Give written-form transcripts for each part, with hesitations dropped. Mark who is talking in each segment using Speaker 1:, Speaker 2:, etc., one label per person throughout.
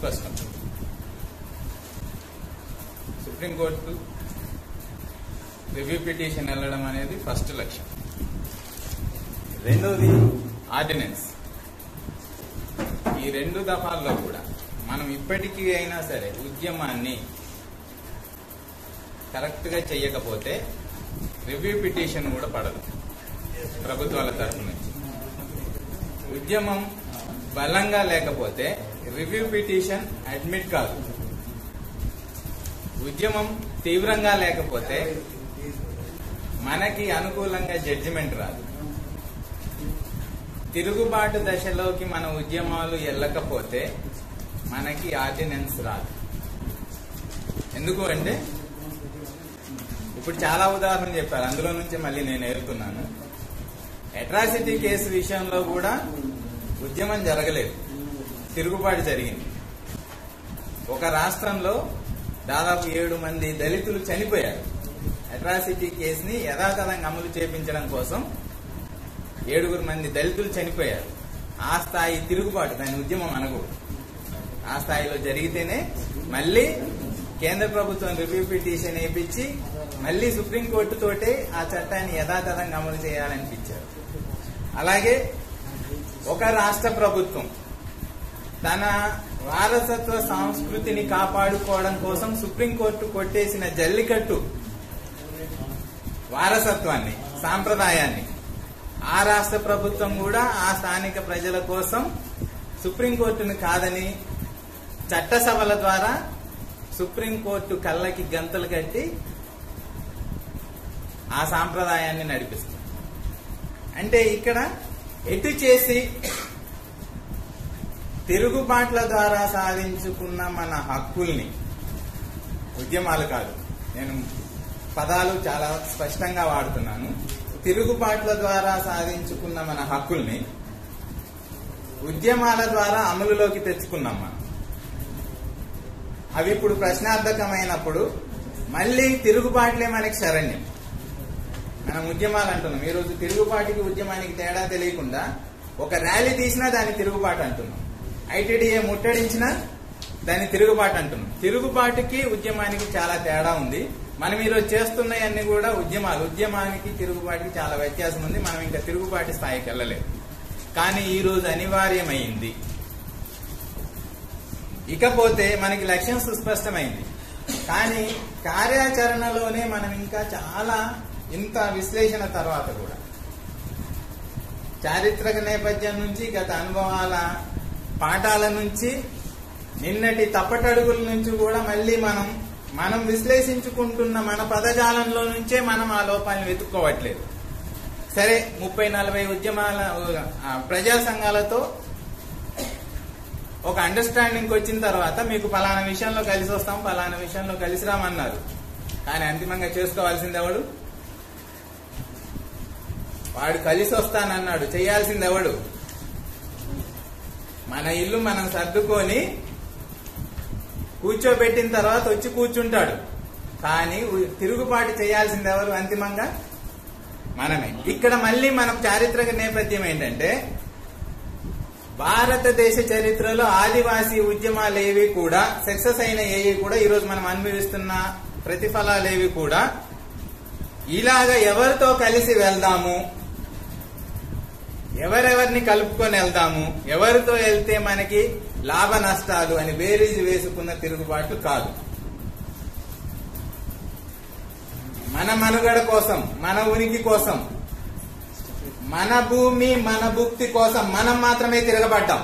Speaker 1: సుస్పష్టం. Supreme court review petition వెళ్ళడం అనేది first లక్ష్యం. రెండోది ఆర్డినెన్స్. ఈ రెండు దఫాల్లో కూడా మనం ఇప్పటికీ అయినా సరే ఉద్యమాన్ని కరెక్ట్ గా చెయ్యకపోతే రివ్యూ పిటిషన్ కూడా పడదు ప్రభుత్వాల తరఫు నుంచి. ఉద్యమం బలంగా లేకపోతే రివ్యూ పిటిషన్ అడ్మిట్ కాదు. ఉద్యమం తీవ్రంగా లేకపోతే మనకి అనుకూలంగా జడ్జిమెంట్ రాదు. తిరుగుబాటు దశలోకి మన ఉద్యమాలు వెళ్ళకపోతే మనకి ఆర్డినెన్స్ రాదు. ఎందుకు అంటే ఇప్పుడు చాలా ఉదాహరణ చెప్పారు, అందులో నుంచి మళ్ళీ నేను ఏరుతున్నాను. అట్రాసిటీ కేసు విషయంలో కూడా ఉద్యమం జరగలేదు, తిరుగుబాటు జరిగింది. ఒక రాష్ట్రంలో దాదాపు 7 మంది దళితులు చనిపోయారు. అట్రాసిటీ కేసుని యథాతథంగా అమలు చేపించడం కోసం 7 మంది దళితులు చనిపోయారు. ఆ స్థాయి తిరుగుబాటు, దాని ఉద్యమం అనకూడదు. ఆ స్థాయిలో జరిగితేనే మళ్ళీ కేంద్ర ప్రభుత్వం రివ్యూ పిటిషన్ వేయించి మళ్ళీ సుప్రీంకోర్టుతోటే ఆ చట్టాన్ని యథాతథంగా అమలు చేయాలనిపించారు. అలాగే ఒక రాష్ట్ర ప్రభుత్వం తన వారసత్వ సంస్కృతిని కాపాడుకోవడం కోసం సుప్రీంకోర్టు కొట్టేసిన జల్లికట్టు వారసత్వాన్ని, సాంప్రదాయాన్ని ఆ రాష్ట్ర ప్రభుత్వం కూడా ఆ స్థానిక ప్రజల కోసం సుప్రీంకోర్టును కాదని చట్టసభల ద్వారా సుప్రీంకోర్టు కళ్ళకి గంతలు కట్టి ఆ సాంప్రదాయాన్ని నడిపిస్తుంది. అంటే ఇక్కడ ఎటు చేసి తిరుగుబాట్ల ద్వారా సాధించుకున్న మన హక్కుల్ని, ఉద్యమాలు కాదు, నేను పదాలు చాలా స్పష్టంగా వాడుతున్నాను, తిరుగుబాట్ల ద్వారా సాధించుకున్న మన హక్కుల్ని ఉద్యమాల ద్వారా అమలులోకి తెచ్చుకున్నాం మనం. అవి ఇప్పుడు ప్రశ్నార్థకమైనప్పుడు మళ్ళీ తిరుగుబాట్లే మనకి శరణ్యం. మనం ఉద్యమాలు అంటున్నాం. ఈరోజు తిరుగుబాటుకి ఉద్యమానికి తేడా తెలియకుండా ఒక ర్యాలీ తీసినా దాన్ని తిరుగుబాటు అంటున్నాం. ఐటీడీఏ ముట్టడించినా దాన్ని తిరుగుబాటు అంటున్నాం. తిరుగుబాటుకి ఉద్యమానికి చాలా తేడా ఉంది. మనం ఈరోజు చేస్తున్నవన్నీ కూడా ఉద్యమాలు. ఉద్యమానికి తిరుగుబాటుకి చాలా వ్యత్యాసం ఉంది. మనం ఇంకా తిరుగుబాటు స్థాయికి వెళ్ళలేదు. కానీ ఈ రోజు అనివార్యమైంది. ఇకపోతే మనకి లక్ష్యం సుస్పష్టమైంది, కానీ కార్యాచరణలోనే మనం ఇంకా చాలా, ఇంత విశ్లేషణ తర్వాత కూడా చారిత్రక నేపథ్యం నుంచి, గత అనుభవాల పాఠాల నుంచి, నిన్నటి తప్పటడుగుల నుంచి కూడా మళ్ళీ మనం విశ్లేషించుకుంటున్న మన పదజాలంలో నుంచే మనం ఆ లోపాలను వెతుక్కోవట్లేదు. సరే, 30-40 ఉద్యమాల ప్రజా సంఘాలతో ఒక అండర్స్టాండింగ్ వచ్చిన తర్వాత మీకు పలానా విషయంలో కలిసి వస్తాం, పలానా విషయంలో కలిసి రామన్నారు. కానీ అంతిమంగా చేసుకోవాల్సింది ఎవడు? వాడు కలిసి వస్తానన్నాడు, చేయాల్సింది ఎవడు? మన ఇల్లు మనం సర్దుకొని కూర్చోబెట్టిన తర్వాత వచ్చి కూర్చుంటాడు. కానీ తిరుగుబాటు చేయాల్సింది ఎవరు? అంతిమంగా మనమే. ఇక్కడ మళ్ళీ మనం చారిత్రక నేపథ్యం ఏంటంటే, భారతదేశ చరిత్రలో ఆదివాసీ ఉద్యమాలు ఏవి కూడా సక్సెస్ అయిన ఏవి కూడా ఈరోజు మనం అనుభవిస్తున్న ప్రతిఫలాలేవి కూడా ఇలాగ ఎవరితో కలిసి వెళ్దాము, ఎవరెవరిని కలుపుకొని వెళ్దాము, ఎవరితో వెళ్తే మనకి లాభ నష్టాలు అని బేరీజు వేసుకున్న తిరుగుబాట్లు కాదు. మన మనుగడ కోసం, మన ఉనికి కోసం, మన భూమి మన భుక్తి కోసం మనం మాత్రమే తిరగబడ్డాం.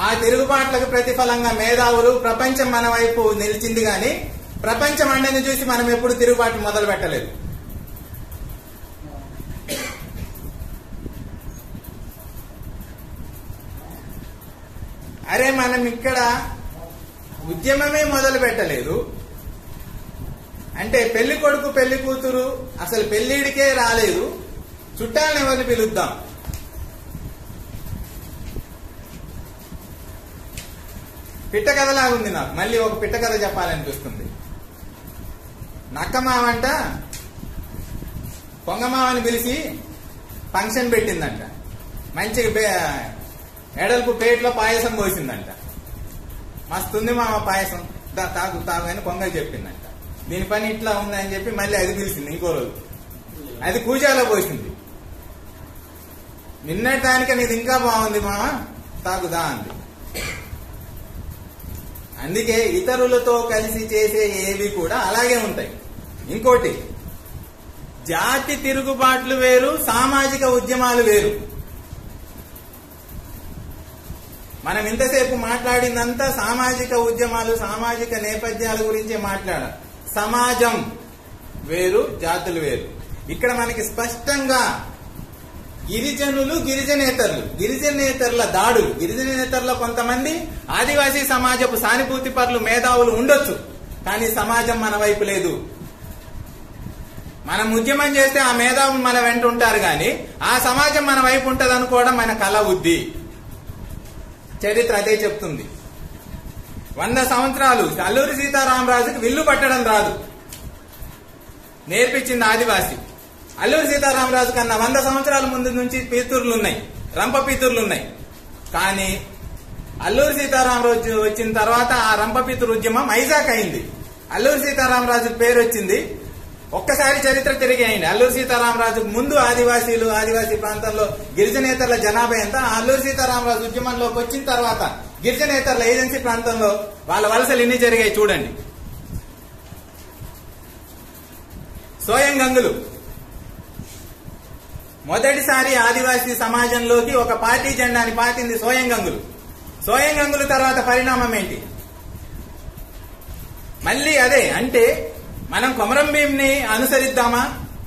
Speaker 1: ఆ తిరుగుబాట్లకు ప్రతిఫలంగా మేధావులు, ప్రపంచం మన వైపు నిలిచింది. కానీ ప్రపంచం అండని చూసి మనం ఎప్పుడు తిరుగుబాటు మొదలు పెట్టలేదు. అరే, మనం ఇక్కడ ఉద్యమమే మొదలు పెట్టలేదు అంటే పెళ్లి కొడుకు పెళ్లి కూతురు అసలు పెళ్లిడికే రాలేదు, చుట్టాలను ఎవరిని పిలుద్దాం? పిట్ట కథలాగుంది. నాకు మళ్ళీ ఒక పిట్ట కథ చెప్పాలనిపిస్తుంది. నక్కమావంట పొంగమావని పిలిచి ఫంక్షన్ పెట్టిందంట. మంచిగా ఎడల్పు ప్లేట్లో పాయసం పోసిందంట. మస్తుంది మామ పాయసం, తాగు తాగు అని కొంగ చెప్పిందంట. దీని పని ఇట్లా ఉంది అని చెప్పి మళ్ళీ అది పిలిచింది ఇంకో రోజు. అది కూజాలో పోసింది. నిన్నటానికి ఇది ఇంకా బాగుంది మామ, తాగుదా అంది. అందుకే ఇతరులతో కలిసి చేసే ఏవి కూడా అలాగే ఉంటాయి. ఇంకోటి, జాతి తిరుగుబాట్లు వేరు, సామాజిక ఉద్యమాలు వేరు. మనం ఇంతసేపు మాట్లాడిందంతా సామాజిక ఉద్యమాలు, సామాజిక నేపథ్యాల గురించే మాట్లాడాలి. సమాజం వేరు, జాతులు వేరు. ఇక్కడ మనకి స్పష్టంగా గిరిజనులు, గిరిజనేతరుల దాడులు, గిరిజనేతరుల కొంతమంది ఆదివాసీ సమాజపు సానుభూతి పరులు, మేధావులు ఉండొచ్చు, కానీ సమాజం మన వైపు లేదు. మనం ఉద్యమం చేస్తే ఆ మేధావులు మన వెంట ఉంటారు, కానీ ఆ సమాజం మన వైపు ఉంటది అనుకోవడం మన కళ బుద్ధి. చరిత్ర అదే చెప్తుంది. 100 సంవత్సరాలు అల్లూరి సీతారామరాజుకి విల్లు పట్టడం రాదు, నేర్పించింది ఆదివాసి. అల్లూరి సీతారామరాజు కన్నా 100 సంవత్సరాల ముందు నుంచి పీతుర్లున్నాయి, రంప పీతుర్లున్నాయి. కానీ అల్లూరి సీతారామరాజు వచ్చిన తర్వాత ఆ రంప పీతురు ఉద్యమం ఐజాక్ అయింది. అల్లూరి సీతారామరాజు పేరు వచ్చింది. ఒక్కసారి చరిత్ర తిరిగి అయింది. అల్లూరి సీతారామరాజుకు ముందు ఆదివాసీ ప్రాంతంలో గిరిజనేతరుల జనాభా ఎంత, అల్లూరి సీతారామరాజు ఉద్యమంలోకి వచ్చిన తర్వాత గిరిజనేతరుల ఏజెన్సీ ప్రాంతంలో వాళ్ళ వలసలు ఎన్ని జరిగాయి చూడండి. సోయంగంగులు మొదటిసారి ఆదివాసీ సమాజంలోకి ఒక పార్టీ జెండాని పాతింది సోయంగంగులు. సోయంగంగులు తర్వాత పరిణామం ఏంటి? మళ్ళీ అదే. అంటే మనం కొమరం భీంని అనుసరిద్దామా,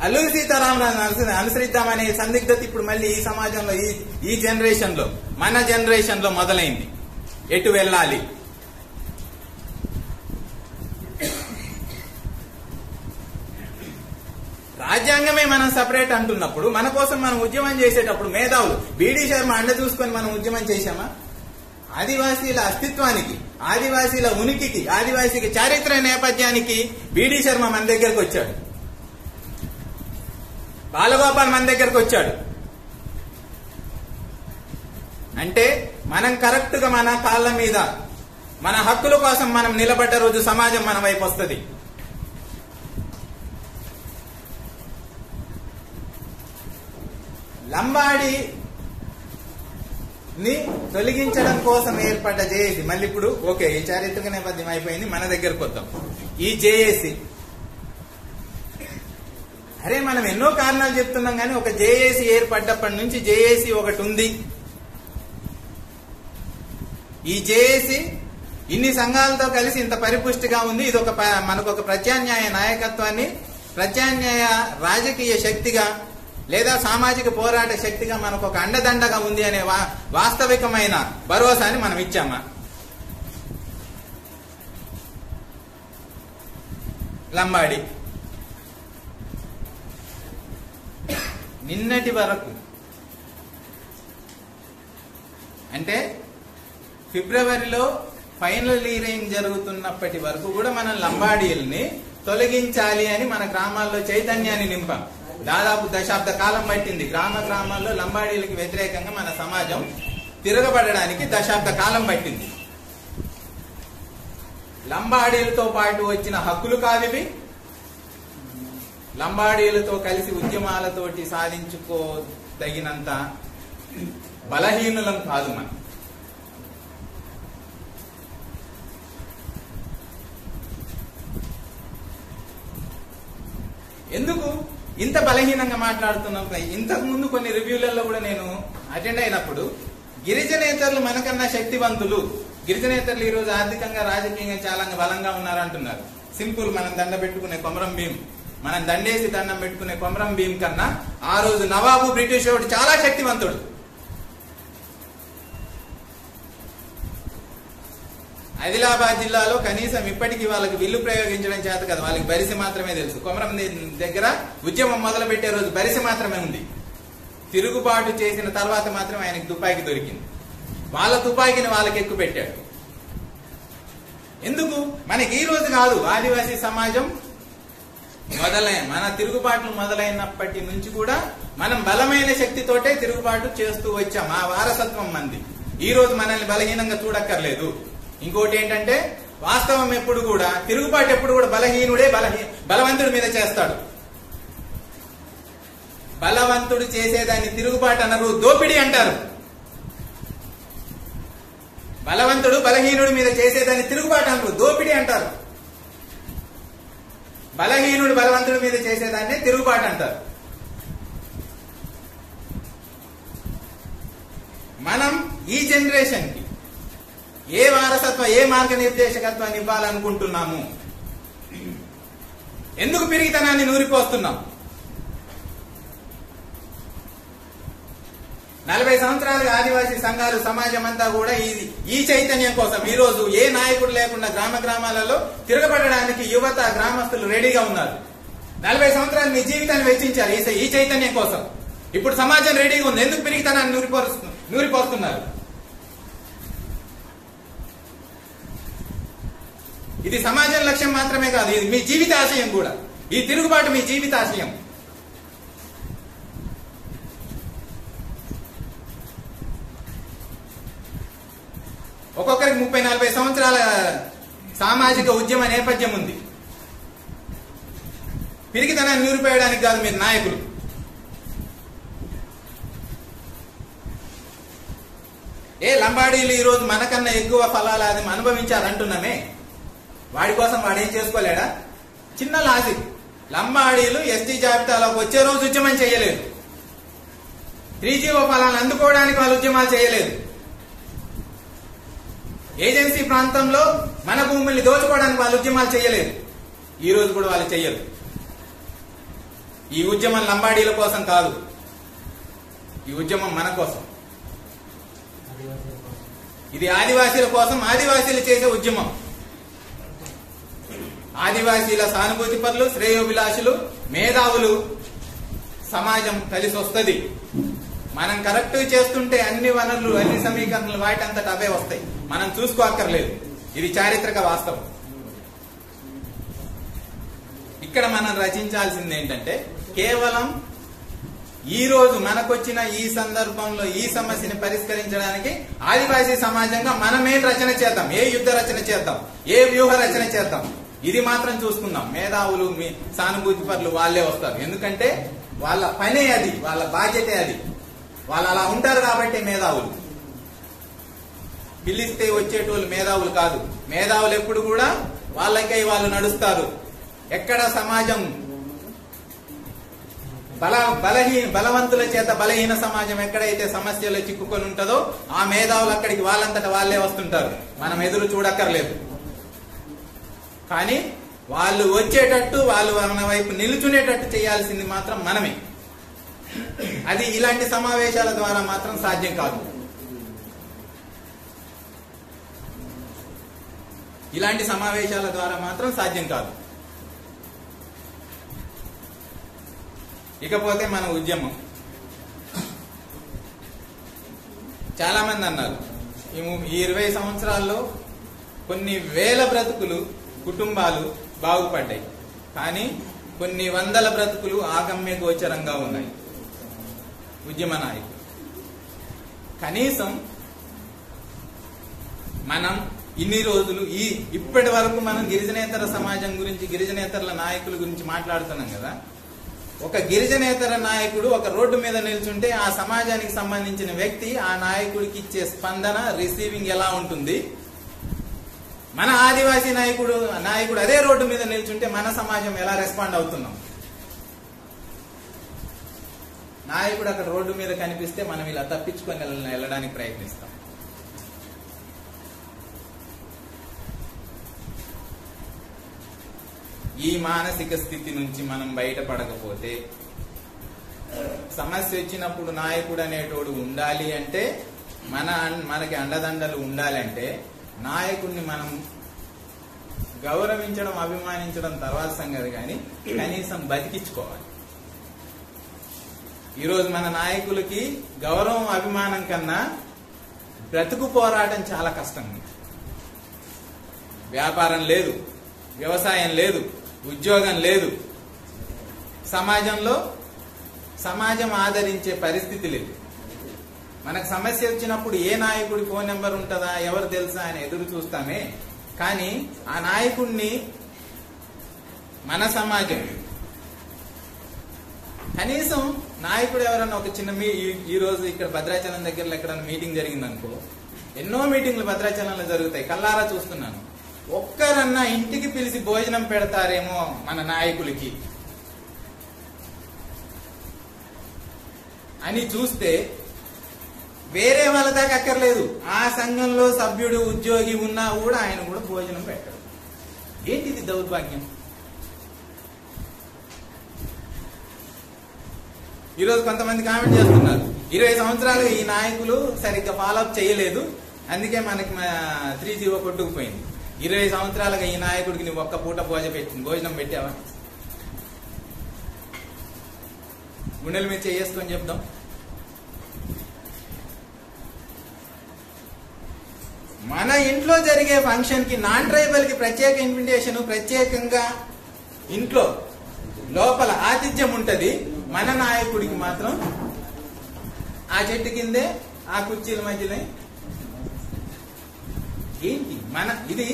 Speaker 1: అల్లూరి సీతారామరాజు అనుసరిద్దామా అనే సందిగ్ధత ఇప్పుడు మళ్ళీ ఈ సమాజంలో, ఈ జనరేషన్ లో, మన జనరేషన్ లో మొదలైంది. ఎటు వెళ్ళాలి? రాజ్యాంగమే మనం సపరేట్ అంటున్నప్పుడు, మన కోసం మనం ఉద్యమం చేసేటప్పుడు మేధావులు బీడీ శర్మ అండ చూసుకొని మనం ఉద్యమం చేశామా? ఆదివాసీల అస్తిత్వానికి, ఆదివాసీల ఉనికికి, ఆదివాసీకి చారిత్ర నేపథ్యానికి బీడీ శర్మ మన దగ్గరకు వచ్చాడు, బాలగోపాల్ మన దగ్గరకు వచ్చాడు. అంటే మనం కరెక్ట్ గా మన కాళ్ళ మీద, మన హక్కుల కోసం మనం నిలబడ్డ రోజు సమాజం మన వైపు వస్తుంది. లంబాడిని తొలగించడం కోసం ఏర్పడ్డ జేఏసీ, మళ్ళీ ఇప్పుడు ఓకే ఈ చారిత్రక నేపథ్యం అయిపోయింది, మన దగ్గరకు వద్దాం. ఈ జేఏసీ, అరే మనం ఎన్నో కారణాలు చెప్తున్నాం, కానీ ఒక జేఏసీ ఏర్పడ్డప్పటి నుంచి జేఏసీ ఒకటి ఉంది. ఈ జేఏసీ ఇన్ని సంఘాలతో కలిసి ఇంత పరిపుష్టిగా ఉంది. ఇది ఒక మనకొక ప్రత్యామ్నాయ నాయకత్వాన్ని, ప్రత్యామ్నాయ రాజకీయ శక్తిగా లేదా సామాజిక పోరాట శక్తిగా మనకు ఒక అండదండగా ఉంది అనే వాస్తవికమైన భరోసాని మనం ఇచ్చామా? లంబాడి నిన్నటి వరకు, అంటే ఫిబ్రవరిలో ఫైనల్ హియరింగ్ జరుగుతున్నప్పటి వరకు కూడా మనం లంబాడీల్ని తొలగించాలి అని మన గ్రామాల్లో చైతన్యాన్ని నింపాం. దాదాపు దశాబ్ద కాలం పట్టింది. గ్రామాల్లో లంబాడీలకి వ్యతిరేకంగా మన సమాజం తిరగబడడానికి దశాబ్ద కాలం పట్టింది. లంబాడీలతో పాటు వచ్చిన హక్కులు కావివి, లంబాడీలతో కలిసి ఉద్యమాలతోటి సాధించుకోదగినంత బలహీనులం కాదు మనం. ఎందుకు ఇంత బలహీనంగా మాట్లాడుతున్నాం? ఇంతకు ముందు కొన్ని రివ్యూలలో కూడా నేను అటెండ్ అయినప్పుడు గిరిజనేతరులు మనకన్నా శక్తివంతులు, గిరిజనేతరులు ఈ రోజు ఆర్థికంగా రాజకీయంగా చాలా బలంగా ఉన్నారంటున్నారు. సింపుల్, మనం దండ పెట్టుకునే కొమరం భీం, మనం దండేసి దండం పెట్టుకునే కొమరం భీం కన్నా ఆ రోజు నవాబు బ్రిటిష్ వాడు చాలా శక్తివంతుడు. ఆదిలాబాద్ జిల్లాలో కనీసం ఇప్పటికీ వాళ్ళకి విల్లు ప్రయోగించడం చేత కదా, వాళ్ళకి బరిసి మాత్రమే తెలుసు. కొమరం దగ్గర ఉద్యమం మొదలు పెట్టే రోజు బరిసి మాత్రమే ఉంది. తిరుగుబాటు చేసిన తర్వాత మాత్రం ఆయనకి తుపాకీ దొరికింది. వాళ్ళ తుపాకీని వాళ్ళకి ఎక్కువ పెట్టాడు. ఎందుకు? మనకి ఈ రోజు కాదు, ఆదివాసీ సమాజం మన తిరుగుబాట్లు మొదలైనప్పటి నుంచి కూడా మనం బలమైన శక్తితోటే తిరుగుబాటు చేస్తూ వచ్చాం. ఆ వారసత్వం మంది. ఈ రోజు మనల్ని బలహీనంగా చూడక్కర్లేదు. ఇంకోటి ఏంటంటే వాస్తవం ఎప్పుడు కూడా తిరుగుబాటు ఎప్పుడు కూడా బలహీనుడే బలవంతుడి మీద చేస్తాడు. బలవంతుడు చేసేదాన్ని తిరుగుబాటు అనరు, దోపిడీ అంటారు. బలవంతుడు బలహీనుడి మీద చేసేదాన్ని తిరుగుబాటు అనరు, దోపిడీ అంటారు. బలహీనుడు బలవంతుడి మీద చేసేదాన్ని తిరుగుబాటు అంటారు. మనం ఈ జనరేషన్ కి ఏ వారసత్వం, ఏ మార్గనిర్దేశకత్వాన్ని ఇవ్వాలనుకుంటున్నాము? ఎందుకు పిరిగితనాన్ని నూరిపోస్తున్నాం? 40 సంవత్సరాలుగా ఆదివాసీ సంఘాలు, సమాజం అంతా కూడా ఈ చైతన్యం కోసం ఈ రోజు ఏ నాయకుడు లేకుండా గ్రామాలలో తిరగబడడానికి యువత, గ్రామస్తులు రెడీగా ఉన్నారు. 40 సంవత్సరాలు మీ జీవితాన్ని వెచ్చించారు ఈ చైతన్యం కోసం. ఇప్పుడు సమాజం రెడీగా ఉంది. ఎందుకు పిరిగితనాన్ని నూరిపోస్తున్నారు? ఇది సమాజం లక్ష్యం మాత్రమే కాదు, ఇది మీ జీవిత ఆశయం కూడా. ఈ తిరుగుబాటు మీ జీవిత ఆశయం. ఒక్కొక్కరికి 30-40 సంవత్సరాల సామాజిక ఉద్యమ నేపథ్యం ఉంది. పిరిగితనాన్ని నూరిపోయడానికి కాదు మీరు నాయకులు. లంబాడీలు ఈ రోజు మనకన్నా ఎక్కువ ఫలాలు అది అనుభవించారంటున్నామే, వాడి కోసం వాడేం చేసుకోలేడా? చిన్న లాజిక్. లంబాడీలు ఎస్టీ జాబితాలోకి వచ్చే రోజు ఉద్యమం చేయలేదు. 3G ఫలాలను అందుకోవడానికి వాళ్ళు ఉద్యమాలు చేయలేదు. ఏజెన్సీ ప్రాంతంలో మన భూముల్ని దోచుకోవడానికి వాళ్ళు ఉద్యమాలు చేయలేదు. ఈ రోజు కూడా వాళ్ళు చెయ్యరు. ఈ ఉద్యమం లంబాడీల కోసం కాదు, ఈ ఉద్యమం మన కోసం. ఇది ఆదివాసీల కోసం, ఆదివాసీలు చేసే ఉద్యమం. ఆదివాసీల సానుభూతి పరులు, శ్రేయోభిలాషులు, మేధావులు, సమాజం కలిసి వస్తుంది. మనం కరెక్ట్ చేస్తుంటే అన్ని వనరులు, అన్ని సమీకరణలు వాటంతట అవే వస్తాయి. మనం చూసుకోక్కర్లేదు. ఇది చారిత్రక వాస్తవం. ఇక్కడ మనం రచించాల్సింది ఏంటంటే, కేవలం ఈ రోజు మనకొచ్చిన ఈ సందర్భంలో ఈ సమస్యని పరిష్కరించడానికి ఆదివాసీ సమాజంగా మనమేం రచన చేద్దాం, ఏ యుద్ధ రచన చేద్దాం, ఏ వ్యూహ రచన చేద్దాం, ఇది మాత్రం చూసుకుందాం. మేధావులు, సానుభూతి పరులు వాళ్ళే వస్తారు. ఎందుకంటే వాళ్ళ పనే అది, వాళ్ళ బాధ్యతే అది. వాళ్ళు అలా ఉంటారు కాబట్టి మేధావులు. పిలిస్తే వచ్చేటోళ్ళు మేధావులు కాదు. మేధావులు ఎప్పుడు కూడా వాళ్ళకై వాళ్ళు నడుస్తారు. ఎక్కడ సమాజం బలవంతుల చేత బలహీన సమాజం ఎక్కడైతే సమస్యలో చిక్కుకొని ఉంటుందో ఆ మేధావులు అక్కడికి వాళ్ళంతట వాళ్ళే వస్తుంటారు. మనం ఎదురు చూడక్కర్లేదు. కానీ వాళ్ళు వచ్చేటట్టు, వాళ్ళు మన వైపు నిలుచునేటట్టు చేయాల్సింది మాత్రం మనమే. అది ఇలాంటి సమావేశాల ద్వారా మాత్రం సాధ్యం కాదు. ఇలాంటి సమావేశాల ద్వారా మాత్రం సాధ్యం కాదు. ఇకపోతే మన ఉద్యమం, చాలా మంది అన్నారు ఈ 20 సంవత్సరాల్లో కొన్ని వేల బ్రతుకులు, కుటుంబాలు బాగుపడ్డాయి, కానీ కొన్ని వందల బ్రతుకులు ఆగమ్య గోచరంగా ఉన్నాయి. ఉద్యమ నాయకులు కనీసం మనం ఇన్ని రోజులు ఇప్పటి వరకు మనం గిరిజనేతర సమాజం గురించి, గిరిజనేతరుల నాయకుల గురించి మాట్లాడుతున్నాం కదా. ఒక గిరిజనేతర నాయకుడు ఒక రోడ్డు మీద నిల్చుంటే ఆ సమాజానికి సంబంధించిన వ్యక్తి ఆ నాయకుడికి ఇచ్చే స్పందన, రిసీవింగ్ ఎలా ఉంటుంది? మన ఆదివాసీ నాయకుడు అదే రోడ్డు మీద నిల్చుంటే మన సమాజం ఎలా రెస్పాండ్ అవుతున్నాం? నాయకుడు అక్కడ రోడ్డు మీద కనిపిస్తే మనం ఇలా తప్పించుకొని వెళ్ళడానికి ప్రయత్నిస్తాం. ఈ మానసిక స్థితి నుంచి మనం బయటపడకపోతే, సమస్య వచ్చినప్పుడు నాయకుడు అనేటోడు ఉండాలి అంటే, మనకి అండదండలు ఉండాలంటే నాయకుడిని మనం గౌరవించడం, అభిమానించడం తర్వాత సంగతి, కానీ కనీసం బతికించుకోవాలి. ఈరోజు మన నాయకులకి గౌరవం, అభిమానం కన్నా బ్రతుకు పోరాటం చాలా కష్టం. వ్యాపారం లేదు, వ్యవసాయం లేదు, ఉద్యోగం లేదు, సమాజం ఆదరించే పరిస్థితి లేదు. మనకు సమస్య వచ్చినప్పుడు ఏ నాయకుడి ఫోన్ నెంబర్ ఉంటుందా, ఎవరు తెలుసా అని ఎదురు చూస్తామే. కానీ ఆ నాయకుడిని మన సమాజం కనీసం నాయకుడు ఎవరన్నా ఒక చిన్న ఈ రోజు ఇక్కడ భద్రాచలం దగ్గరలో ఎక్కడన్నా మీటింగ్ జరిగిందనుకో, ఎన్నో మీటింగ్లు భద్రాచలంలో జరుగుతాయి, కల్లారా చూస్తున్నాను. ఒక్కరన్నా ఇంటికి పిలిచి భోజనం పెడతారేమో మన నాయకులకి అని చూస్తే వేరే వాళ్ళ దాకా అక్కర్లేదు. ఆ సంఘంలో సభ్యుడు ఉద్యోగి ఉన్నా కూడా ఆయన కూడా భోజనం పెట్టడు. ఏంటిది దౌర్భాగ్యం? ఈరోజు కొంతమంది కామెంట్ చేస్తున్నారు, 20 సంవత్సరాలు ఈ నాయకులు సరిగ్గా ఫాలోఅప్ చేయలేదు, అందుకే మనకి 3G కొట్టుకుపోయింది. 20 సంవత్సరాలుగా ఈ నాయకుడికి నువ్వు ఒక్క పూట భోజనం పెట్టావా? గుండెల మీద చేసుకొని చెప్దాం. మన ఇంట్లో జరిగే ఫంక్షన్ కి నాన్ ట్రైబల్ కి ప్రత్యేక ఇన్విటేషన్, ప్రత్యేకంగా ఇంట్లో లోపల ఆతిథ్యం ఉంటది. మన నాయకుడికి మాత్రం ఆ చెట్టు కిందే ఆ కుర్చీల మధ్యలో ఏంటి ఇది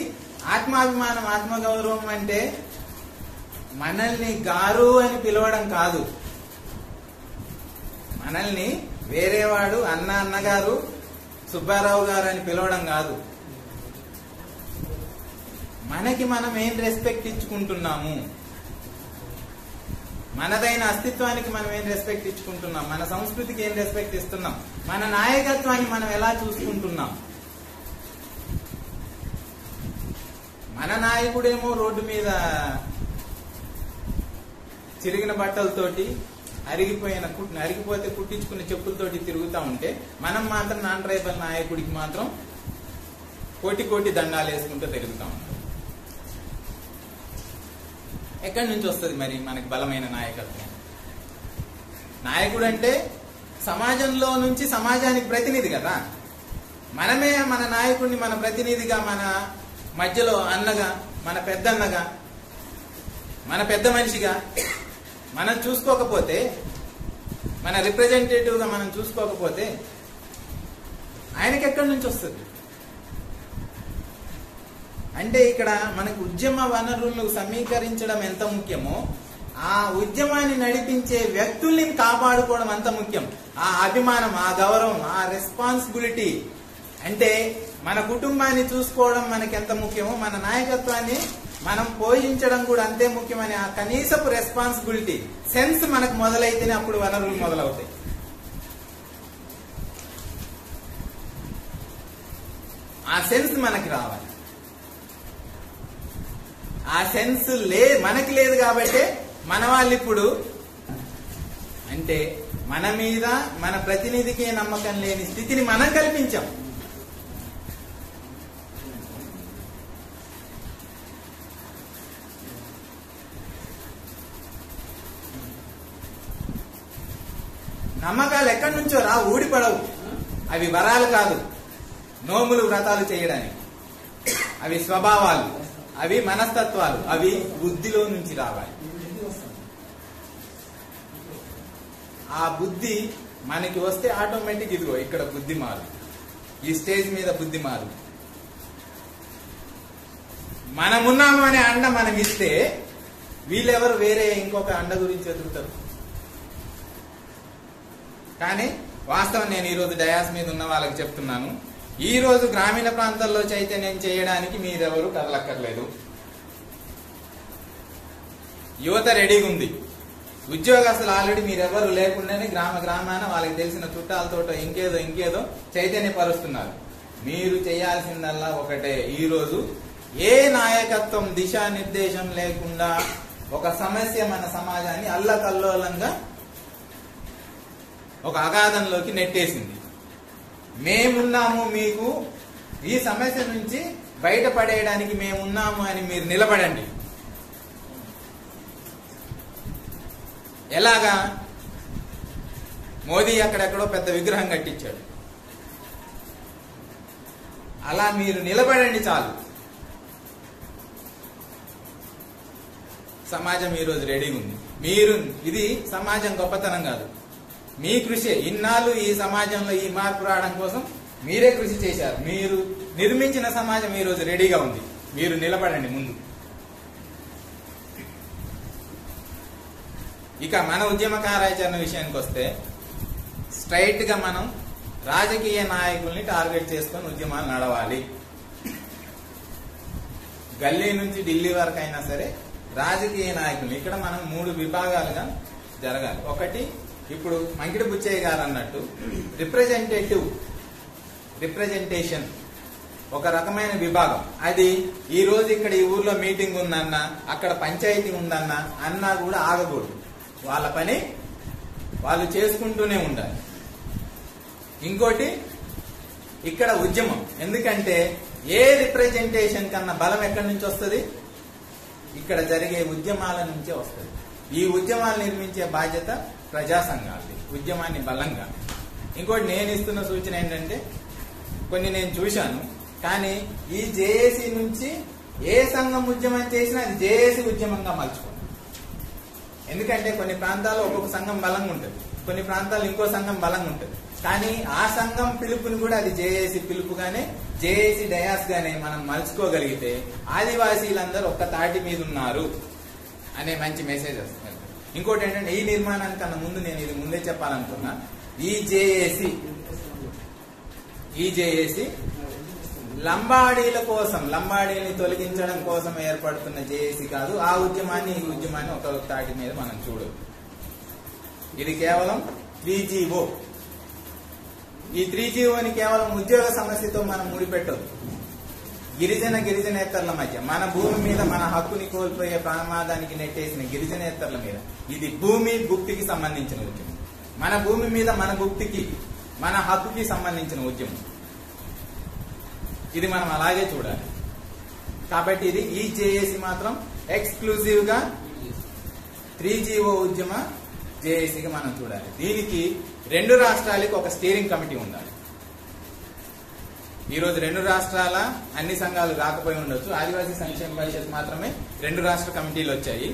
Speaker 1: ఆత్మాభిమానం, ఆత్మగౌరవం అంటే మనల్ని గారు అని పిలవడం కాదు, మనల్ని వేరేవాడు అన్నగారు, సుబ్బారావు గారు అని పిలవడం కాదు. మనకి మనం ఏం రెస్పెక్ట్ ఇచ్చుకుంటున్నాము, మనదైన అస్తిత్వానికి మనం ఏం రెస్పెక్ట్ ఇచ్చుకుంటున్నాం, మన సంస్కృతికి ఏం రెస్పెక్ట్ ఇస్తున్నాం, మన నాయకత్వాన్ని మనం ఎలా చూసుకుంటున్నాం. మన నాయకుడేమో రోడ్డు మీద చిరిగిన బట్టలతోటి అరిగిపోతే కుట్టించుకున్న చెప్పులతోటి తిరుగుతూ ఉంటే, మనం మాత్రం నాన్ ట్రైబల్ నాయకుడికి మాత్రం కోటి దండాలు వేసుకుంటూ తిరుగుతూ ఉంటాం. ఎక్కడి నుంచి వస్తుంది మరి మనకి బలమైన నాయకత్వం? నాయకుడు అంటే సమాజంలో నుంచి సమాజానికి ప్రతినిధి కదా. మనమే మన నాయకుడిని మన ప్రతినిధిగా, మన మధ్యలో అన్నగా, మన పెద్దన్నగా, మన పెద్ద మనిషిగా మనం చూసుకోకపోతే, మన రిప్రజెంటేటివ్ గా మనం చూసుకోకపోతే ఆయనకి ఎక్కడి నుంచి వస్తుంది? అంటే ఇక్కడ మనకు ఉద్యమ వనరులను సమీకరించడం ఎంత ముఖ్యమో, ఆ ఉద్యమాన్ని నడిపించే వ్యక్తుల్ని కాపాడుకోవడం అంత ముఖ్యం. ఆ అభిమానం, ఆ గౌరవం, ఆ రెస్పాన్సిబిలిటీ, అంటే మన కుటుంబాన్ని చూసుకోవడం మనకి ఎంత ముఖ్యమో, మన నాయకత్వాన్ని మనం పోషించడం కూడా అంతే ముఖ్యమని ఆ కనీసపు రెస్పాన్సిబిలిటీ సెన్స్ మనకు మొదలైతేనే అప్పుడు వనరులు మొదలవుతాయి. ఆ సెన్స్ మనకి రావాలి. ఆ సెన్స్ మనకి లేదు కాబట్టి మన వాళ్ళు ఇప్పుడు అంటే మన మీద మన ప్రతినిధికే నమ్మకం లేని స్థితిని మనం కల్పించాం. నమ్మకాలు ఎక్కడి నుంచో ఊడిపడవు. అవి వరాలు కాదు, నోములు వ్రతాలు చేయడానికి. అవి స్వభావాలు, అవి మనస్తత్వాలు, అవి బుద్ధిలో నుంచి రావాలి. ఆ బుద్ధి మనకి వస్తే ఆటోమేటిక్ ఇదిగో ఇక్కడ బుద్ధి మారు, ఈ స్టేజ్ మీద బుద్ధి మారు. మనమున్నాము అనే అండ మనం ఇస్తే వీళ్ళెవరు వేరే ఇంకొక అండ గురించి ఎదుగుతారు. కానీ వాస్తవం నేను ఈరోజు డయాస్ మీద ఉన్న వాళ్ళకి చెప్తున్నాను, ఈ రోజు గ్రామీణ ప్రాంతాల్లో చైతన్యం చేయడానికి మీరెవరు కదలక్కర్లేదు. యువత రెడీగా ఉంది. ఉద్యోగస్తులు ఆల్రెడీ మీరెవరు లేకుండానే గ్రామాన వాళ్ళకి తెలిసిన చుట్టాలతోటో ఇంకేదో చైతన్యపరుస్తున్నారు. మీరు చేయాల్సిందల్లా ఒకటే, ఈ రోజు ఏ నాయకత్వం దిశానిర్దేశం లేకుండా ఒక సమస్య మన సమాజాన్ని అల్లకల్లోలంగా ఒక అగాధంలోకి నెట్టేసింది. మేమున్నాము, మీకు ఈ సమస్య నుంచి బయటపడేయడానికి మేమున్నాము అని మీరు నిలబడండి. ఎలాగా? మోదీ అక్కడెక్కడో పెద్ద విగ్రహం కట్టించాడు, అలా మీరు నిలబడండి చాలు. సమాజం ఈరోజు రెడీగా ఉంది. ఇది సమాజం గొప్పతనం కాదు, మీ కృషి, ఇన్నాళ్ళు ఈ సమాజంలో ఈ మార్పు రావడం కోసం మీరే కృషి చేశారు. మీరు నిర్మించిన సమాజం ఈ రోజు రెడీగా ఉంది. మీరు నిలబడండి ముందు. ఇక మన ఉద్యమ కార్యాచరణ విషయానికి వస్తే స్ట్రైట్ గా మనం రాజకీయ నాయకుల్ని టార్గెట్ చేసుకొని ఉద్యమాలు నడవాలి. గల్లీ నుంచి ఢిల్లీ వరకు అయినా సరే రాజకీయ నాయకులు ఇక్కడ మనం 3 విభాగాలుగా జరగాలి. ఒకటి, ఇప్పుడు మంకిడి బుచ్చయ్య గారు అన్నట్టు రిప్రజెంటేషన్ ఒక రకమైన విభాగం. అది ఈ రోజు ఇక్కడ ఈ ఊర్లో మీటింగ్ ఉందన్నా, అక్కడ పంచాయతీ ఉందన్నా అన్నా కూడా ఆగకూడదు. వాళ్ళ పని వాళ్ళు చేసుకుంటూనే ఉండాలి. ఇంకోటి, ఇక్కడ ఉద్యమం. ఎందుకంటే ఏ రిప్రజెంటేషన్ కన్నా బలం ఎక్కడి నుంచి వస్తుంది? ఇక్కడ జరిగే ఉద్యమాల నుంచే వస్తుంది. ఈ ఉద్యమాలు నిర్మించే బాధ్యత ప్రజా సంఘాలది, ఉద్యమాన్ని బలంగా. ఇంకోటి నేను ఇస్తున్న సూచన ఏంటంటే, కొన్ని నేను చూశాను, కానీ ఈ జేఏసీ నుంచి ఏ సంఘం ఉద్యమం చేసినా అది జేఏసీ ఉద్యమంగా మలుచుకోండి. ఎందుకంటే కొన్ని ప్రాంతాల్లో ఒక్కొక్క సంఘం బలంగా ఉంటుంది, కొన్ని ప్రాంతాల్లో ఇంకో సంఘం బలంగా ఉంటుంది. కానీ ఆ సంఘం పిలుపుని కూడా అది జేఏసీ పిలుపుగానే, జేఏసీ డయాస్ గానే మనం మలుచుకోగలిగితే ఆదివాసీలందరూ ఒక్క తాటి మీద ఉన్నారు అనే మంచి మెసేజ్ వస్తుంది. ఇంకోటి ఏంటంటే, ఈ నిర్మాణానికన్నా ముందు నేను ఇది ముందే చెప్పాలనుకున్నా, ఈ జేఏసీ లంబాడీల కోసం, లంబాడీని తొలగించడం కోసం ఏర్పడుతున్న జేఏసీ కాదు. ఆ ఉద్యమాన్ని ఈ ఉద్యమాన్ని ఒక తాటి మీద మనం చూడదు. ఇది కేవలం 3GO. ఈ 3GOని కేవలం ఉద్యోగ సమస్యతో మనం ముడిపెట్టదు. గిరిజనేతరుల మధ్య, మన భూమి మీద మన హక్కుని కోల్పోయే ప్రమాదానికి నెట్టేసిన గిరిజనేతరుల మీద, ఇది భూమి భుక్తికి సంబంధించిన ఉద్యమం. మన భూమి మీద మన భుక్తికి, మన హక్కుకి సంబంధించిన ఉద్యమం. ఇది మనం అలాగే చూడాలి. కాబట్టి ఇది ఈ జేఏసీ మాత్రం ఎక్స్క్లూజివ్ గా 3GO ఉద్యమ జేఏసీగా మనం చూడాలి. దీనికి 2 రాష్ట్రాలకి ఒక స్టీరింగ్ కమిటీ ఉండాలి. ఈ రోజు 2 రాష్ట్రాల అన్ని సంఘాలు రాకపోయి ఉండొచ్చు. ఆదివాసీ సంక్షేమ పరిషత్ మాత్రమే 2 రాష్ట్ర కమిటీలు వచ్చాయి.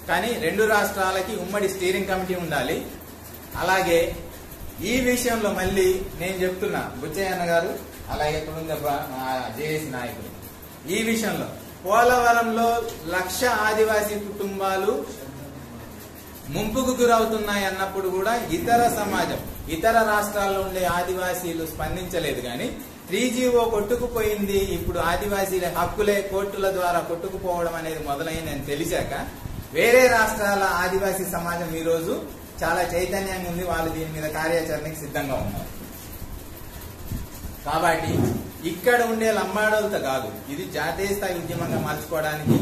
Speaker 1: కానీ 2 రాష్ట్రాలకి ఉమ్మడి స్టీరింగ్ కమిటీ ఉండాలి. అలాగే ఈ విషయంలో మళ్ళీ నేను చెప్తున్నా, బుచ్చయ్య అన్న గారు అలాగే జేఏసీ నాయకులు, ఈ విషయంలో పోలవరంలో 1,00,000 ఆదివాసీ కుటుంబాలు ముంపుకు గురవుతున్నాయి అన్నప్పుడు కూడా ఇతర సమాజం, ఇతర రాష్ట్రాల్లో ఉండే ఆదివాసీలు స్పందించలేదు. కానీ 3GO కొట్టుకుపోయింది, ఇప్పుడు ఆదివాసీల హక్కులే కోర్టుల ద్వారా కొట్టుకుపోవడం అనేది మొదలైందని తెలిసాక వేరే రాష్ట్రాల ఆదివాసీ సమాజం ఈ రోజు చాలా చైతన్యంగా ఉంది. వాళ్ళు దీని మీద కార్యాచరణకి సిద్ధంగా ఉన్నారు. కాబట్టి ఇక్కడ ఉండే లంబాడోలతో కాదు, ఇది జాతీయ స్థాయి ఉద్యమంగా మార్చుకోవడానికి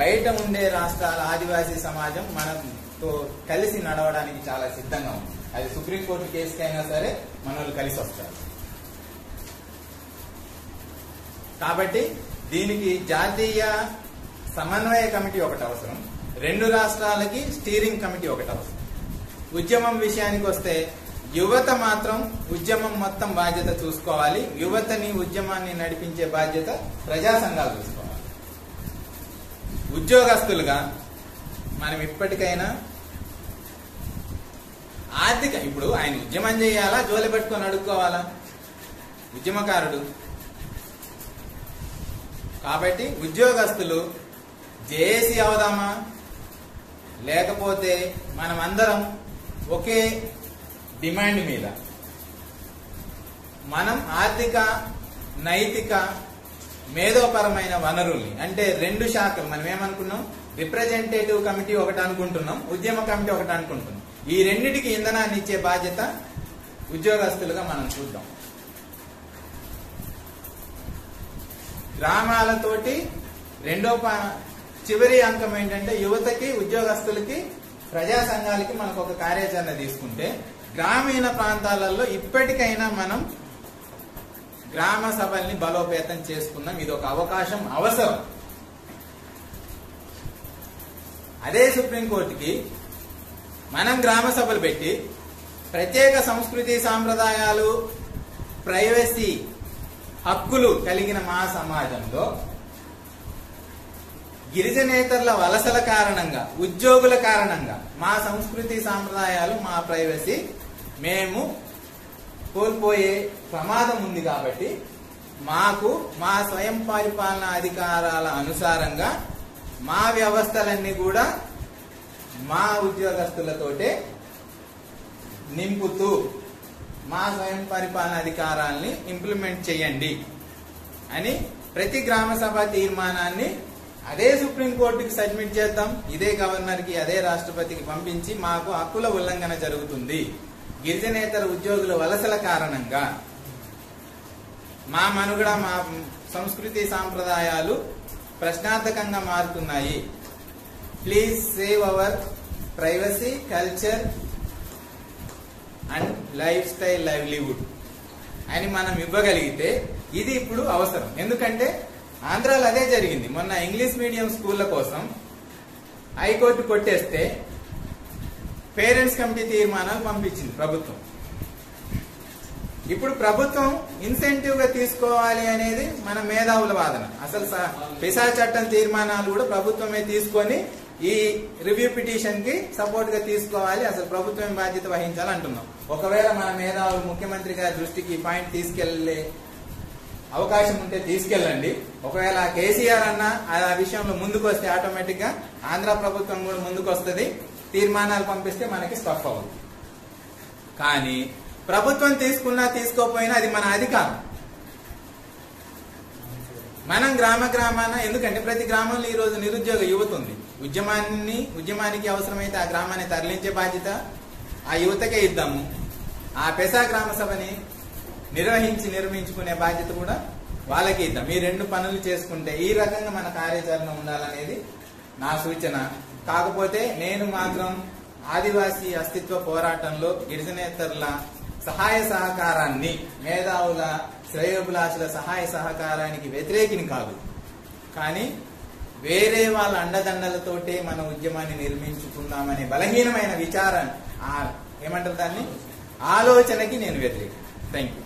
Speaker 1: బయట ఉండే రాష్ట్రాల ఆదివాసీ సమాజం మనతో కలిసి నడవడానికి చాలా సిద్ధంగా ఉంది. అది సుప్రీంకోర్టు కేసుకైనా సరే మన వాళ్ళు కలిసి వస్తారు. కాబట్టి దీనికి జాతీయ సమన్వయ కమిటీ ఒకటి అవసరం, 2 రాష్ట్రాలకి స్టీరింగ్ కమిటీ ఒకటి అవసరం. ఉద్యమం విషయానికి వస్తే యువత మాత్రం ఉద్యమం మొత్తం బాధ్యత చూసుకోవాలి. యువతని, ఉద్యమాన్ని నడిపించే బాధ్యత ప్రజా సంఘాలు చూసుకోవాలి. ఉద్యోగస్తులుగా మనం ఇప్పటికైనా ఇప్పుడు ఆయన ఉద్యమం చేయాలా, జోలి పెట్టుకొని అడుక్కోవాలా? ఉద్యమకారుడు కాబట్టి ఉద్యోగస్తులు జేఏసీ అవుదామా, లేకపోతే మనం అందరం ఒకే డిమాండ్ మీద మనం ఆర్థిక, నైతిక, మేధోపరమైన వనరుల్ని, అంటే 2 శాఖలు మనం ఏమనుకున్నాం, రిప్రజెంటేటివ్ కమిటీ ఒకటి అనుకుంటున్నాం, ఉద్యమ కమిటీ ఒకటి అనుకుంటున్నాం. ఈ రెండిటికి ఇంధనాన్ని ఇచ్చే బాధ్యత ఉద్యోగస్తులుగా మనం చూద్దాం. గ్రామాలతోటి చివరి అంకం ఏంటంటే, యువతకి, ఉద్యోగస్తులకి, ప్రజా సంఘాలకి మనకు ఒక కార్యాచరణ తీసుకుంటే గ్రామీణ ప్రాంతాలలో ఇప్పటికైనా మనం గ్రామ సభల్ని బలోపేతం చేసుకుందాం. ఇది ఒక అవకాశం, అవసరం. అదే సుప్రీంకోర్టుకి మనం గ్రామ సభలు పెట్టి ప్రత్యేక సంస్కృతి, సాంప్రదాయాలు, ప్రైవసీ హక్కులు కలిగిన మా సమాజంలో గిరిజనేతరుల వలసల కారణంగా, ఉద్యోగుల కారణంగా మా సంస్కృతి, సాంప్రదాయాలు, మా ప్రైవసీ మేము కోల్పోయే ప్రమాదం ఉంది కాబట్టి మాకు మా స్వయం పరిపాలన అధికారాల అనుసారంగా మా వ్యవస్థలన్నీ కూడా మా ఉద్యోగస్తులతోటే నింపుతూ మా స్వయం పరిపాలన అధికారాల్ని ఇంప్లిమెంట్ చేయండి అని ప్రతి గ్రామ సభ తీర్మానాన్ని అదే సుప్రీంకోర్టుకి సబ్మిట్ చేద్దాం. ఇదే గవర్నర్కి, అదే రాష్ట్రపతికి పంపించి మాకు హక్కుల ఉల్లంఘన జరుగుతుంది, గిరిజనేతర ఉద్యోగుల వలసల కారణంగా మా మనుగడ, మా సంస్కృతి సాంప్రదాయాలు ప్రశ్నార్థకంగా మారుతున్నాయి, please save hour privacy, culture and life style livelihood అని మనం ఇవ్వగలిగితే ఇది ఇప్పుడు అవసరం. ఎందుకంటే ఆంధ్రాలో అదే జరిగింది. మొన్న ఇంగ్లీష్ మీడియం స్కూళ్ల కోసం హైకోర్టు కొట్టేస్తే పేరెంట్స్ కమిటీ తీర్మానాలు పంపించింది ప్రభుత్వం. ఇప్పుడు ప్రభుత్వం ఇన్సెంటివ్ గా తీసుకోవాలి అనేది మన మేధావుల వాదన. అసలు పిసా చట్టం తీర్మానాలు కూడా ప్రభుత్వమే తీసుకొని ఈ రివ్యూ పిటిషన్ కి సపోర్ట్ గా తీసుకోవాలి, అసలు ప్రభుత్వం బాధ్యత వహించాలి అంటున్నాం. ఒకవేళ మన మేధావులు ముఖ్యమంత్రి గారి దృష్టికి ఈ పాయింట్ తీసుకెళ్లే అవకాశం ఉంటే తీసుకెళ్ళండి. ఒకవేళ కేసీఆర్ అన్న ఆ విషయంలో ముందుకు వస్తే ఆటోమేటిక్ గా ఆంధ్ర ప్రభుత్వం కూడా ముందుకు వస్తుంది, తీర్మానాలు పంపిస్తే మనకి స్టఫ్ అవ్వదు. కానీ ప్రభుత్వం తీసుకున్నా తీసుకోపోయినా అది మన అధికారం. మనం గ్రామాన, ఎందుకంటే ప్రతి గ్రామంలో ఈ రోజు నిరుద్యోగ యువత ఉంది. ఉద్యమానికి అవసరమైతే ఆ గ్రామాన్ని తరలించే బాధ్యత ఆ యువతకే ఇద్దాము. ఆ పెసా గ్రామ సభని నిర్మించుకునే బాధ్యత కూడా వాళ్ళకి ఇద్దాం. ఈ రెండు పనులు చేసుకుంటే ఈ రకంగా మన కార్యాచరణ ఉండాలనేది నా సూచన. కాకపోతే నేను మాత్రం ఆదివాసీ అస్తిత్వ పోరాటంలో గిరిజనేతరుల సహాయ సహకారాన్ని, మేధావుల శ్రేయోభిలాషుల సహాయ సహకారానికి వ్యతిరేకిని కాదు. కానీ వేరే వాళ్ళ అండదండలతోటే మన ఉద్యమాన్ని నిర్మించుకుందామనే బలహీనమైన విచారం, ఏమంటారు దాన్ని, ఆలోచనకి నేను వ్యతిరేకం. Thank you.